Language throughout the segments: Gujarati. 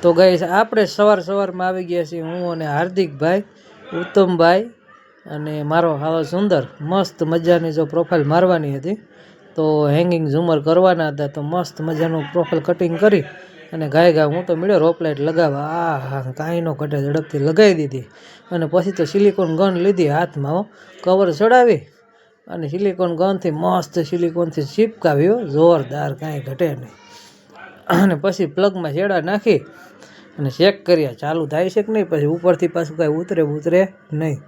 તો ગાઈસ આપણે સવારમાં આવી ગયા છીએ, હું અને હાર્દિકભાઈ, ઉત્તમભાઈ અને મારો હાલો સુંદર. મસ્ત મજાની જો પ્રોફાઇલ મારવાની હતી, તો હેંગિંગ ઝુમર કરવાના હતા. તો મસ્ત મજાનું પ્રોફાઇલ કટિંગ કરી અને ગાય હું તો મળ્યો રોપ લાઇટ લગાવવા. હા કાંઈ નો ઘટે, ઝડપથી લગાવી દીધી. અને પછી તો સિલિકોન ગન લીધી હાથમાં, કવર ચડાવી અને સિલિકોન ગનથી મસ્ત સિલિકોનથી ચીપકાવ્યો, જોરદાર, કાંઈ ઘટે નહીં. અને પછી પ્લગમાં છેડા નાખી અને ચેક કર્યા ચાલુ થાય છે કે નહીં. પછી ઉપરથી પાછું કાંઈ ઉતરે નહીં.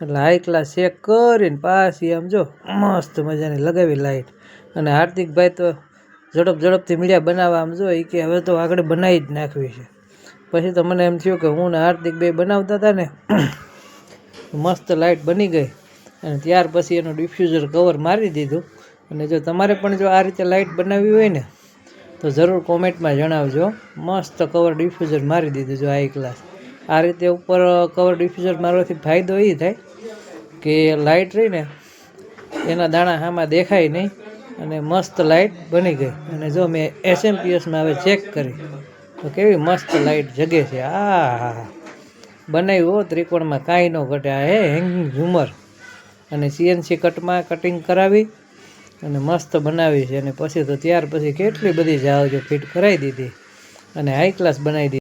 એટલે હાઈ ક્લાસ ચેક કરીને પાછી આમ જો મસ્ત મજાની લગાવી લાઇટ. અને હાર્દિકભાઈ તો ઝડપથી મીડિયા બનાવવા આમ જો, એ કે હવે તો આગળ બનાવી જ નાખવી છે. પછી તો મને એમ થયું કે હું ને હાર્દિકભાઈ બનાવતા હતા ને, મસ્ત લાઇટ બની ગઈ. અને ત્યાર પછી એનું ડિફ્યુઝર કવર મારી દીધું. અને જો તમારે પણ જો આ રીતે લાઇટ બનાવવી હોય ને, તો જરૂર કોમેન્ટમાં જણાવજો. મસ્ત કવર ડિફ્યુઝર મારી દીધું જો હાઈ ક્લાસ. આ રીતે ઉપર કવર ડિફ્યુઝર મારવાથી ફાયદો એ થાય કે લાઇટ રહી ને એના દાણા આમાં દેખાય નહીં અને મસ્ત લાઇટ બની ગઈ. અને જો મેં SMPSમાં હવે ચેક કરી તો કેવી મસ્ત લાઇટ જગે છે. હા બનાવ્યું હો ત્રિકોણમાં, કાંઈ ન ઘટે. આ હેંગિંગ ઝુમર અને CNC કટમાં કટિંગ કરાવી અને મસ્ત બનાવી છે. અને પછી તો ત્યાર પછી કેટલી બધી જાવ જો ફિટ કરાવી દીધી અને હાઈ ક્લાસ બનાવી દીધી.